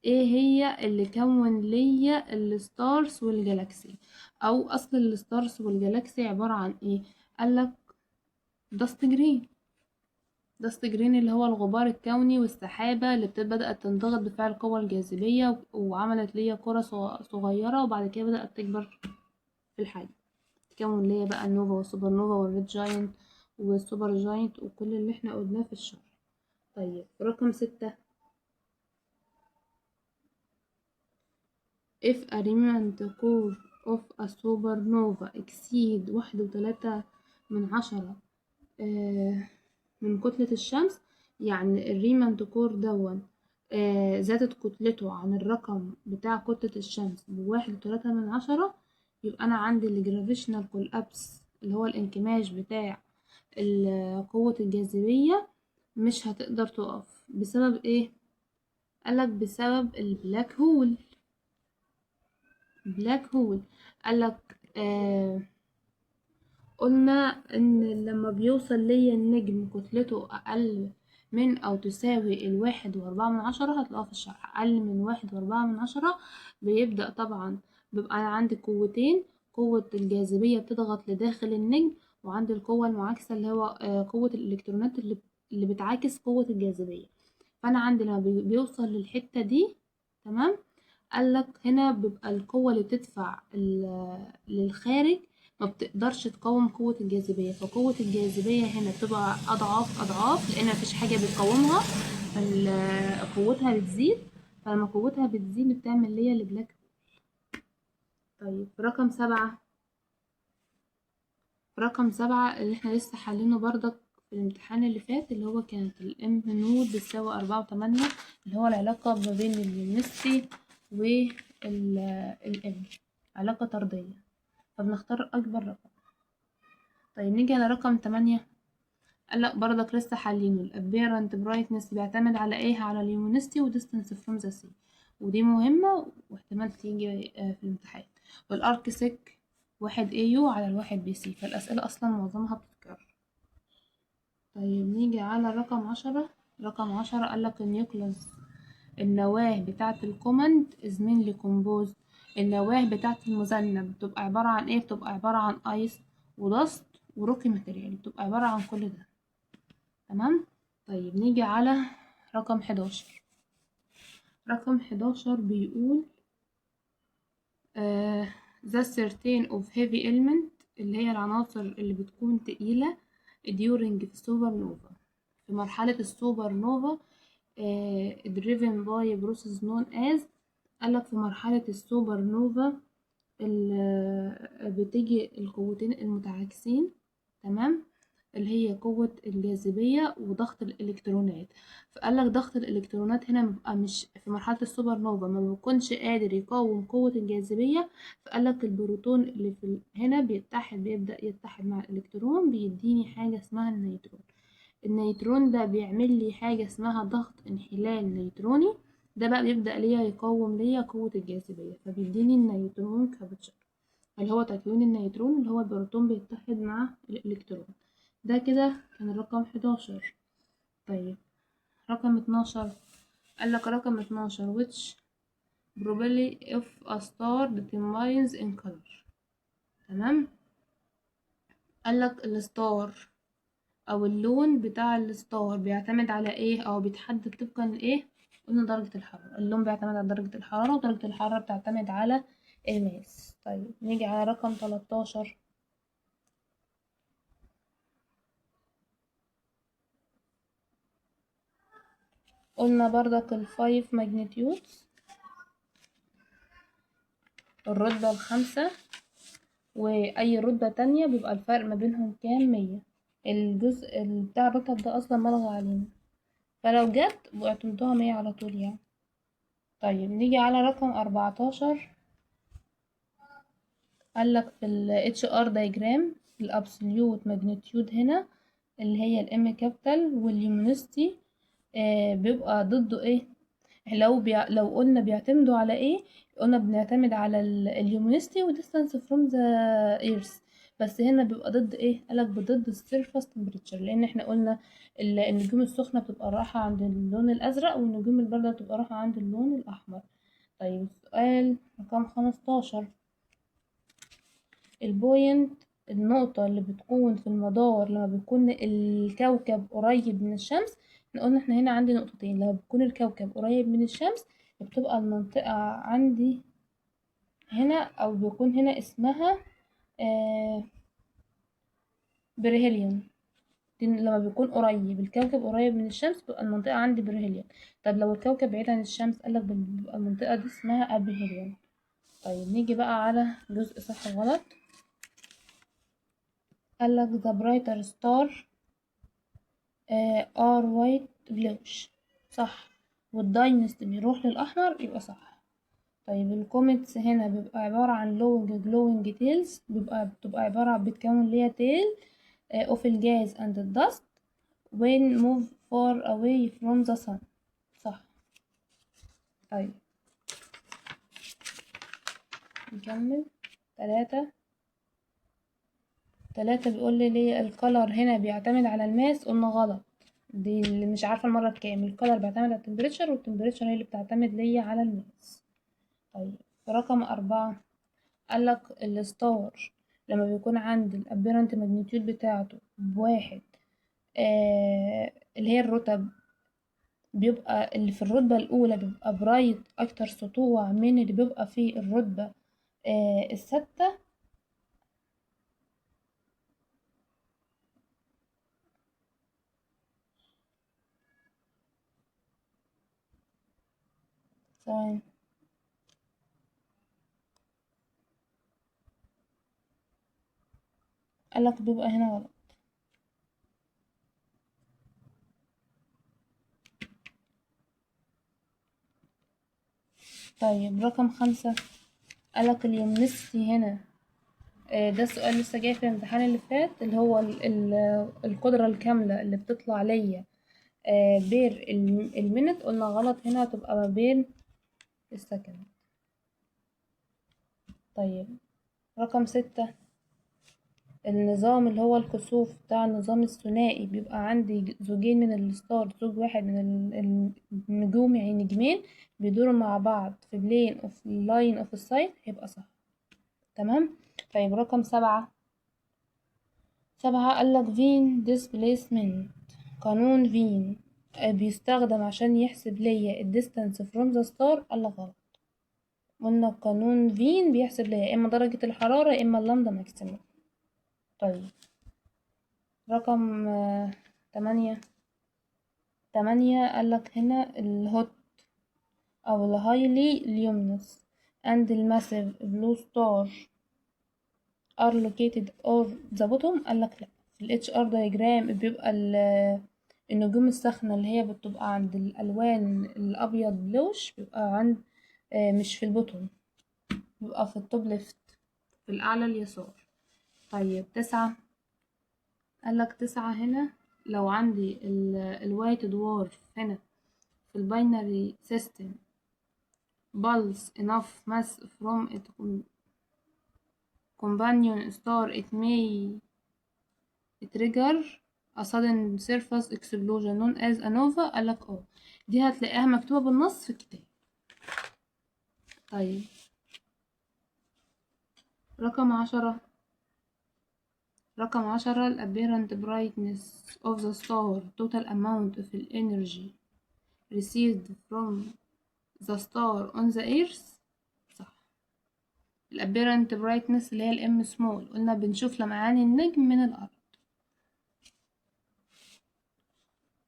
S1: ايه هي اللي كون ليا الستارز والجالاكسي، او اصل الستارز والجالاكسي عبارة عن ايه؟ قالك داست جرين. داست جرين اللي هو الغبار الكوني والسحابة اللي بدأت تنضغط بفعل القوة الجاذبية وعملت ليا كرة صغيرة، وبعد كده بدأت تكبر في الحجم، تكون ليا بقى النوفا والسوبر نوفا والريد جاينت والسوبر جاينت وكل اللي احنا قلناه في الشرح. طيب رقم 6 if a remnant core of a supernova exceed 1.3 من كتلة الشمس، يعني الريماند كور دون زادت كتلته عن الرقم بتاع كتلة الشمس ب1.3، يبقى أنا عندي الجرافيشنال كولابس اللي هو الانكماش بتاع قوة الجاذبية مش هتقدر تقف. بسبب ايه؟ قالك بسبب البلاك هول. بلاك هول قالك قلنا ان لما بيوصل ليا النجم كتلته اقل من او تساوي 1.4 هتلاقوها في الشرح، اقل من 1.4 بيبدأ طبعا بيبقى انا عندي قوتين، قوة الجاذبية بتضغط لداخل النجم، وعندي القوة المعاكسة اللي هو قوة الالكترونات اللي بتعاكس قوة الجاذبية. فانا عندي لما بيوصل للحتة دي، تمام، قالك هنا بيبقى القوة اللي بتدفع للخارج ما بتقدرش تقاوم قوة الجاذبية، فقوة الجاذبية هنا بتبقى أضعاف لأن مفيش حاجة بتقاومها، قوتها بتزيد، فلما قوتها بتزيد بتعمل ليا البلاك. طيب رقم 7 اللي احنا لسه حالينه بردك في الامتحان اللي فات، اللي هو كانت الام نود بتساوي 4.8، اللي هو العلاقة ما بين اليونستي والام، علاقة طردية، فبنختار أكبر رقم. طيب نيجي على رقم 8، قالك برضك لسه حالينه الابيرنت برايتنس بيعتمد على ايه؟ على اليومينستي وديستنس فروم ذا سي، ودي مهمة واحتمال تيجي في الامتحان. والارك سيك 1 AU على 1 BC، فالأسئلة أصلا معظمها بتتكرر. طيب نيجي على رقم 10 قالك النيوكليوس، النواة بتاعة الكوماند is mainly composed، النواة بتاعة المذنب بتبقى عبارة عن ايه؟ بتبقى عبارة عن ايس ودست وروكي ماتيريال، بتبقى عبارة عن كل ده، تمام. طيب نيجي على رقم 11. رقم 11 بيقول the certain of heavy element، اللي هي العناصر اللي بتكون تقيلة during السوبر نوفا، في مرحلة السوبر نوفا driven by process known as، قالك في مرحلة السوبر نوفا بتيجي القوتين المتعاكسين، تمام، اللي هي قوة الجاذبية وضغط الإلكترونات. فقالك ضغط الإلكترونات هنا بيبقى مش في مرحلة السوبر نوفا ما بيكونش قادر يقاوم قوة الجاذبية، فقالك البروتون اللي في هنا بيبدأ يتحد مع الإلكترون بيديني حاجة اسمها النيوترون. النيوترون ده بيعمل لي حاجة اسمها ضغط انحلال نيوتروني، ده بقى بيبدأ ليا يقاوم ليا قوة الجاذبية، فبيديني النيوترون كابتشر، اللي هو تكوين النيوترون اللي هو البروتون بيتحد مع الإلكترون. ده كده كان الرقم 11. طيب رقم 12 قالك رقم 12 which probably if a star determines in color، تمام. قالك الستار او اللون بتاع الستار بيعتمد على ايه او بيتحدد طبقا لايه؟ قلنا درجة الحرارة، اللون بيعتمد على درجة الحرارة، ودرجة الحرارة بتعتمد على الماس. طيب نيجي على رقم 13. قلنا بردك الفايف ماجنتيودز، الرتبة الخامسة، واي رتبة تانية بيبقى الفرق ما بينهم كام؟ 100. الجزء بتاع الرتب ده اصلا ملغى علينا، فلو جت اعتمدوها 100 على طول يعني. طيب نيجي على رقم 14، قالك في ال HR diagram الابسوليوت ماجنتيود هنا اللي هي الام كابيتال والليومينيستي بيبقى ضده ايه؟ لو قلنا بيعتمدوا على ايه؟ قلنا بنعتمد على اليومينيستي وديستانس فروم ذا ايرث، بس هنا بيبقى ضد ايه؟ قالك ضد السيرفاس تمبريتشر، لان احنا قلنا النجوم السخنة بتبقى رايحة عند اللون الازرق، والنجوم الباردة بتبقى رايحة عند اللون الاحمر. طيب السؤال رقم 15، البوينت النقطة اللي بتكون في المدار لما بيكون الكوكب قريب من الشمس. احنا قلنا احنا هنا عندي نقطتين، لما بيكون الكوكب قريب من الشمس بتبقى المنطقة عندي هنا، او بيكون هنا اسمها بريهيليون. دي لما بيكون قريب الكوكب قريب من الشمس بتبقى المنطقة عندي بريهيليون. طب لو الكوكب بعيد عن الشمس قالك بتبقى المنطقة دي اسمها ابيهيليون. طيب نيجي بقى على جزء صح وغلط. قالك the brighter star are white bluish، صح، والداينست بيروح للأحمر يبقى صح. طيب الكوميتس هنا بيبقى عبارة عن long glowing tails، بتبقى عبارة بتكون اللي هي tail of الجاز and the dust when move far away from the sun، صح. طيب نكمل. 3 بيقول لي الكولر هنا بيعتمد على الماس، قلنا غلط، دي اللي مش عارفة المرة الكام. الكولر بيعتمد على التمبريتشر، والتمبريتشر هي اللي بتعتمد ليا على الماس. طيب في رقم 4 قالك الستار لما بيكون عند الابيرنت ماجنتيود بتاعته بواحد، اللي هي الرتب، بيبقى اللي في الرتبة الأولى بيبقى برايت أكتر سطوع من اللي بيبقى في الرتبة الستة. ثواني، قالك بيبقى هنا غلط. طيب رقم 5 قالك اليومنستي هنا، ده السؤال لسه جاي في الامتحان اللي فات، اللي هو القدرة الكاملة اللي بتطلع ليا بير المينت، قلنا غلط، هنا هتبقى ما بين السكند. طيب رقم 6 النظام اللي هو الكسوف بتاع النظام الثنائي بيبقى عندي زوجين من الستار، زوج واحد من النجوم، يعني نجمين بيدوروا مع بعض في بلين اوف لاين اوف السايد، هيبقى صح. تمام. طيب رقم 7 قالك فين displacement، قانون فين بيستخدم عشان يحسب ليا الديستانس فروم ذا ستار، قالك غلط. قلنا قانون فين بيحسب ليا اما درجة الحرارة اما اللامدا ماكسيموم. طيب رقم 8 قالك هنا الهوت او الهايلي luminous and الماسيف blue star are located or the bottom، قالك لا. في ال HR diagram بيبقى النجوم الساخنة اللي هي بتبقى عند الألوان الأبيض بلوش، بيبقى عند مش في البوتوم، بيبقى في التوب ليفت، في الأعلى اليسار. طيب 9 قالك 9 هنا لو عندي الوايت دوارف هنا في الباينري سيستم pulse enough mass from its companion star it may trigger a sudden surface explosion known as a nova، قالك دي هتلاقيها مكتوبة بالنص في الكتاب. طيب رقم 10 ال apparent brightness of the star total amount of energy received from the star on the earth، صح. ال apparent brightness اللي هي الام سمول، قلنا بنشوف لمعان النجم من الأرض.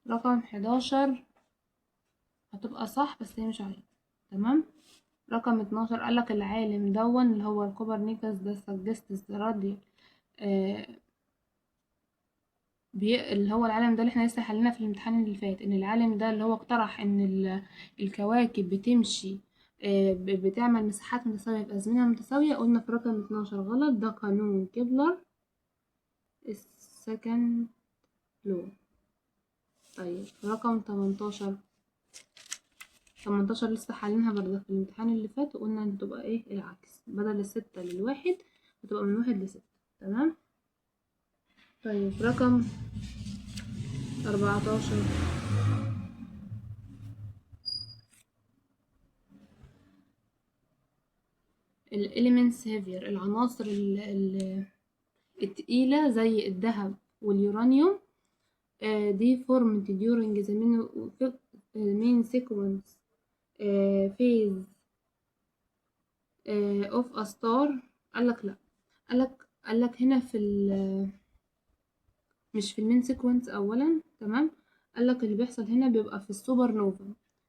S1: رقم 11 هتبقى صح بس هي مش عارفة. تمام. رقم 12 قالك العالم دون اللي هو الكوبرنيكوس ده سجست راديو اللي هو العالم ده اللي احنا لسه حلينا في الامتحان اللي فات، ان العالم ده اللي هو اقترح ان الكواكب بتمشي بتعمل مساحات متساوية بأزمنة متساوية، قلنا في رقم 12 غلط، ده قانون كيبلر السكند لو. طيب رقم 18 لسه حالينها برضه في الامتحان اللي فات، وقلنا ان تبقى ايه العكس، بدل 6 للواحد بتبقى من 1 ل6. تمام. طيب رقم 14 الاليمنتس هيفير، العناصر التقيلة زي الذهب واليورانيوم، دي formed during the main sequence phase of a star. قالك لا، قالك هنا مش في المين سيكونس اولا. تمام. قالك اللي بيحصل هنا بيبقى في السوبر نوفا.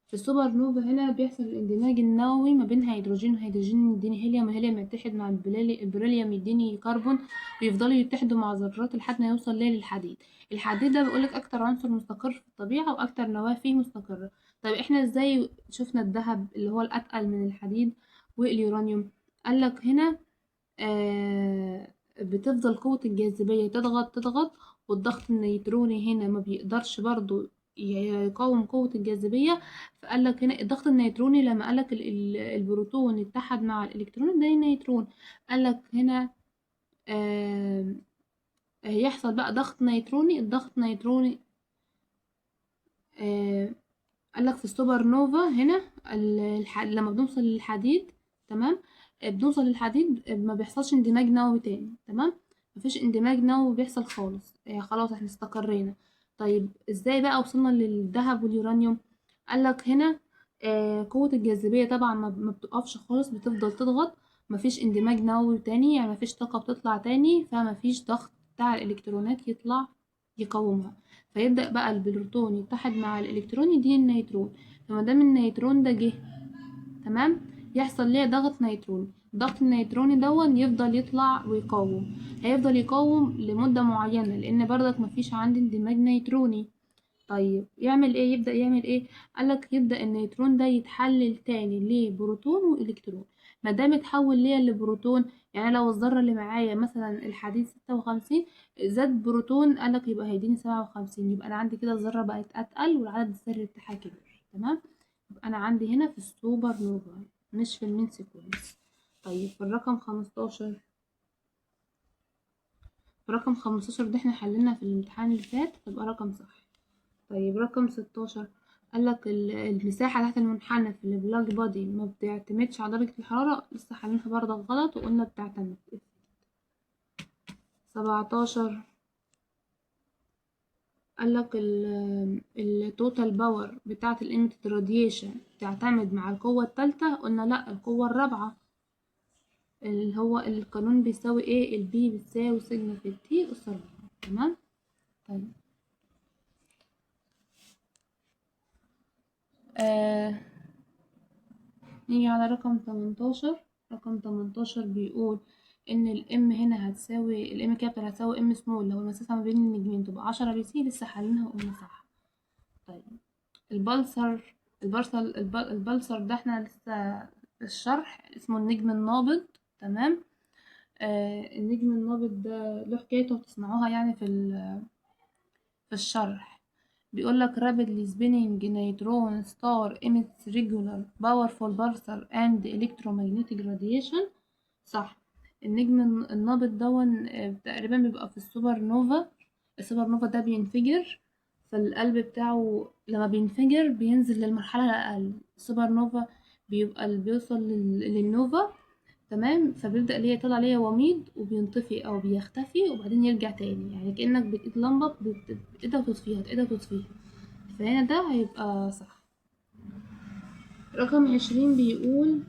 S1: في السوبر نوفا هنا بيحصل الاندماج النووي ما بين هيدروجين وهيدروجين، يديني هيليوم، والهيليوم يتحد مع البريليوم يديني كربون، ويفضلوا يتحدوا مع ذرات لحد ما يوصل ليه للحديد. الحديد ده بيقولك اكتر عنصر مستقر في الطبيعة واكتر نواة فيه مستقرة. طيب احنا ازاي شفنا الذهب اللي هو الاتقل من الحديد واليورانيوم؟ قالك هنا بتفضل قوة الجاذبية تضغط، والضغط النيوتروني هنا ما بيقدرش برضو يقاوم قوة الجاذبية. فقالك هنا الضغط النيوتروني لما قالك البروتون اتحد مع الإلكترون ده النيوترون، قالك هنا يحصل بقى ضغط نيوتروني. الضغط النيوتروني قالك في السوبر نوفا هنا لما بنوصل للحديد، تمام، بنوصل للحديد ما بيحصلش اندماج نووي تاني. تمام، مفيش اندماج نووي بيحصل خالص، خلاص احنا استقرينا. طيب ازاي بقى وصلنا للذهب واليورانيوم؟ قالك هنا قوة الجاذبية طبعا ما بتقفش خالص، بتفضل تضغط، مفيش اندماج نووي تاني، يعني مفيش طاقة بتطلع تاني، فمفيش ضغط بتاع الالكترونات يطلع يقاومها. فيبدأ بقى البروتون يتحد مع الإلكترون يديني النيوترون. فما دام النيوترون ده جه، تمام، يحصل ليه ضغط نيوتروني. الضغط النيوتروني دون يفضل يطلع ويقاوم، هيفضل يقاوم لمدة معينة لأن برضك مفيش عندي اندماج نيوتروني. طيب يعمل ايه؟ يبدأ يعمل ايه؟ قالك يبدأ النيوترون ده يتحلل تاني لبروتون والكترون. ما دام اتحول ليا لبروتون، يعني لو الذرة اللي معايا مثلا الحديد 56 زاد بروتون، قالك يبقى هيديني 57، يبقى انا عندي كده الذرة بقت اتقل والعدد الذري بتاعها كبر. تمام، يبقى انا عندي هنا في السوبر نوفا مش في المين سيكونس. طيب في الرقم 15، في رقم 15 ده احنا حللنا في الامتحان اللي فات، تبقى رقم صح. طيب رقم 16 قالك المساحة تحت المنحنى في البلاك بودي ما بتعتمدش على درجة الحرارة، لسه حالينها برضه غلط وقلنا بتعتمد. 17 قالك التوتال باور بتاعة الإيميتد راديشن تعتمد مع القوة التالتة، قلنا لأ القوة الرابعة، اللي هو القانون بيساوي ايه؟ البي بتساوي سيجما في التي أس 4. تمام. طيب نيجي على رقم 18. رقم 18 بيقول ان الام هنا هتساوي الام كابيتال هتساوي ام سمول لو المسافة ما بين النجمين تبقى 10 بي سي، لسه حالينها وقلنا صح. طيب البلسر ده احنا لسه الشرح اسمه النجم النابض. تمام. النجم النابض ده له حكايته وتسمعوها يعني في الشرح. بيقول لك rapidly spinning neutron star emits regular powerful pulsar and electromagnetic radiation. صح. النجم النابض دون تقريبا بيبقى في السوبر نوفا. السوبر نوفا ده بينفجر، فالقلب بتاعه لما بينفجر بينزل للمرحلة الأقل. السوبر نوفا بيبقى اللي بيوصل للنوفا، تمام، فبيبدأ ليه يطلع ليه وميض وبينطفي أو بيختفي وبعدين يرجع تاني، يعني كأنك بتقيد لمبة بتقيدها وتطفيها تقيدها وتطفيها. فهنا ده هيبقى صح. رقم 20 بيقول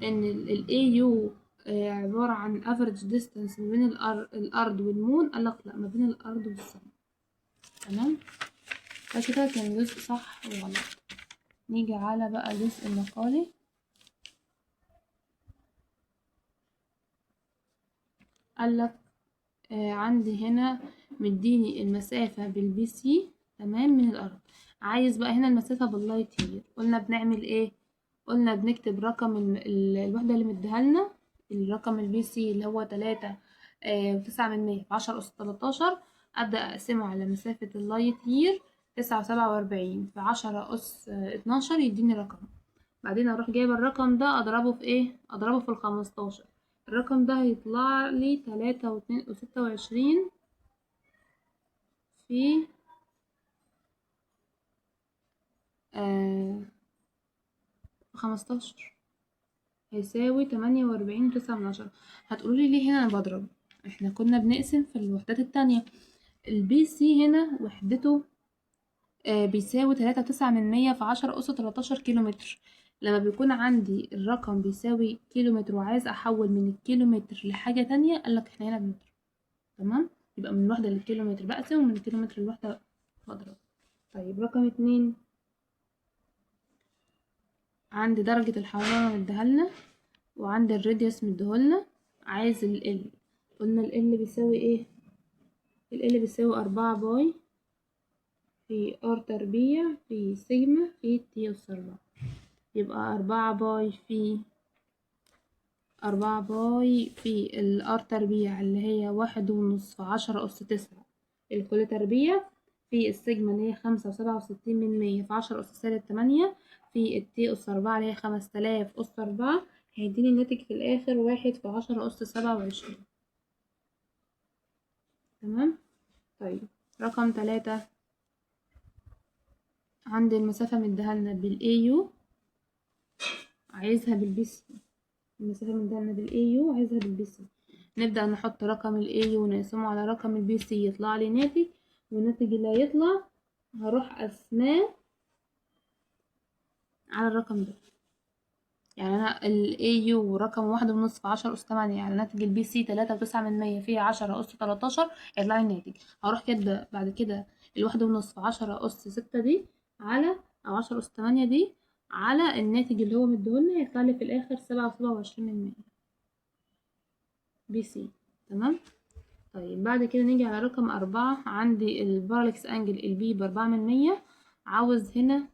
S1: ان ال AU عبارة عن average distance ما بين الأرض والمون. قالك لأ، ما بين الأرض والسماء. تمام، فكده كان جزء صح وغلط. نيجي على بقى جزء المقالي. قالك عندي هنا مديني المسافة بالبي سي، تمام، من الأرض. عايز بقى هنا المسافة باللايت يير. قلنا بنعمل ايه؟ قلنا بنكتب رقم الوحدة اللي مديها لنا، الرقم البي سي اللي هو 3 9 من 100 في 10 أس 13، أبدأ أقسمه على مسافة اللايت يير 9.47 في 10 أس 12 يديني رقم. بعدين أروح جايبة الرقم ده أضربه في إيه؟ أضربه في ال15. الرقم ده هيطلع لي 3.26 في 15 هيساوي 48.9. هتقولولي ليه هنا أنا بضرب؟ احنا كنا بنقسم في الوحدات التانية. البي سي هنا وحدته بيساوي 3.9 في 10 أس 13 كيلومتر. لما بيكون عندي الرقم بيساوي كيلومتر وعايز أحول من الكيلومتر لحاجة تانية، قالك احنا هنا بنضرب. تمام، يبقى من الوحدة للكيلومتر بقسم، ومن الكيلومتر للوحدة بضرب. طيب رقم 2، عندي درجة الحرارة مديهالنا، وعندي الراديوس مديهولنا، عايز ال قلنا ال بيساوي ايه؟ ال بيساوي 4 باي في ار تربيع في سيجما في تي أس 4. يبقى 4 باي في الار تربيع اللي هي 1.5 في 10 أس 9 الكل تربيع، في السيجما اللي هي 5.67 في 10 أس-8 في التي أس 4 اللي هي 5000 أس 4. هيديني الناتج في الآخر 1 في 10 أس 27. تمام. طيب رقم 3، عندي المسافة مديهالنا بالAU، عايزها بالBC. المسافة مديهالنا بالAU عايزها بالBC. نبدأ نحط رقم الAU ونقسمه على رقم الBC يطلع لي ناتج، والناتج اللي هيطلع هروح أقسماه على الرقم ده. يعني أنا الAU رقم 1.5 في 10 أس 8، يعني ناتج الBC 3.9 في 10 أس 13 هيطلع لي الناتج. هروح كده بعد كده 1.5 في 10 أس 6 دي على 10 أس 8 دي على الناتج اللي هو مديهولنا، هيطلع لي في الآخر 7.27 BC. تمام. طيب بعد كده نيجي على رقم 4، عندي البارالكس انجل البي ب4 من 100. عاوز هنا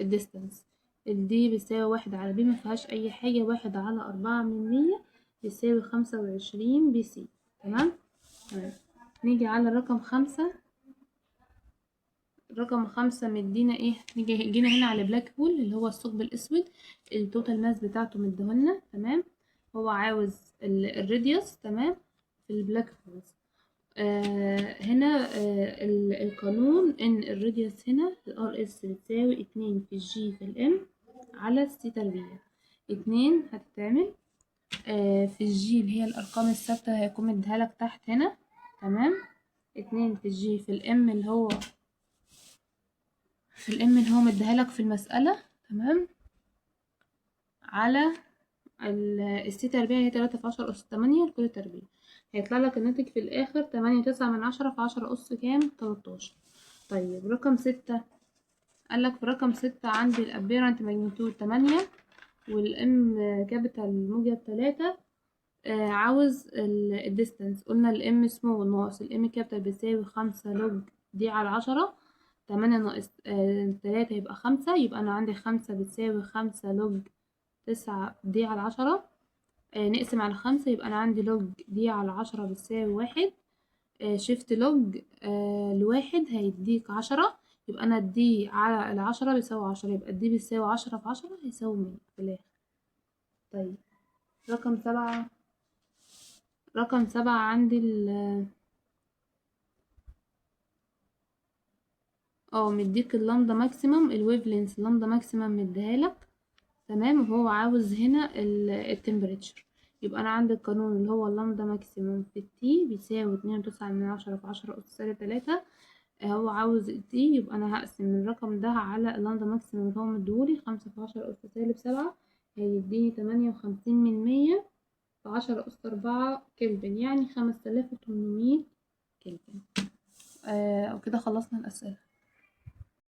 S1: الديستانس. الدي بيساوي 1/b، مفيهاش اي حاجة. 1/4 بيساوي 25 BC. تمام. نيجي على رقم 5. رقم 5 مدينا ايه؟ جينا هنا على بلاك هول اللي هو الثقب الاسود، التوتال ماس بتاعته مديهولنا. تمام. هو عاوز الراديوس. تمام. في البلاك هولز هنا القانون ان الراديوس هنا الRS بتساوي 2 في الجي في الام على السي تربيع. 2 هتتعمل في الجي اللي هي الارقام الثابتة هيكون مديهالك تحت هنا. تمام. 2 في الجي في الام اللي هو مديهالك في المسألة. تمام. على السي تربيع هي 3 في 10 أس 8 لكل تربيع. هيطلع لك الناتج في الآخر 8.9 في 10 أس 13. طيب رقم 6، قالك في رقم 6 عندي الابيرنت ماجنتيود 8 والام كابيتال موجب 3. عاوز الديستانس. قلنا الام سمول ناقص الام كابيتال بيساوي 5 لوج دي على 10. 8 ناقص 3 يبقى 5. يبقى أنا عندي 5 بتساوي 5 لوج 9 دي على 10. نقسم على 5 يبقى أنا عندي لوج دي على 10 بتساوي 1. شيفت لوج ل1 هيديك 10. يبقى أنا الدي على 10 بيساوي 10. يبقى الدي بيساوي 10 في 10 هيساوي 100 في الآخر. طيب رقم 7. عندي مديك اللامدا ماكسيمم الويف لينث لامدا ماكسيمم مديهالك. تمام. وهو عاوز هنا التمبريتشر. يبقى انا عندي القانون اللي هو اللامدا ماكسيمم في التي بيساوي 2.9 في 10 أس-3. هو عاوز التي، يبقى انا هقسم الرقم ده على اللامدا ماكسيمم اللي هو مديهولي 5 في 10 أس-7 هيديني 58 في 10 أس 4 كلفن، يعني 5800 كلفن. وكده خلصنا الأسئلة.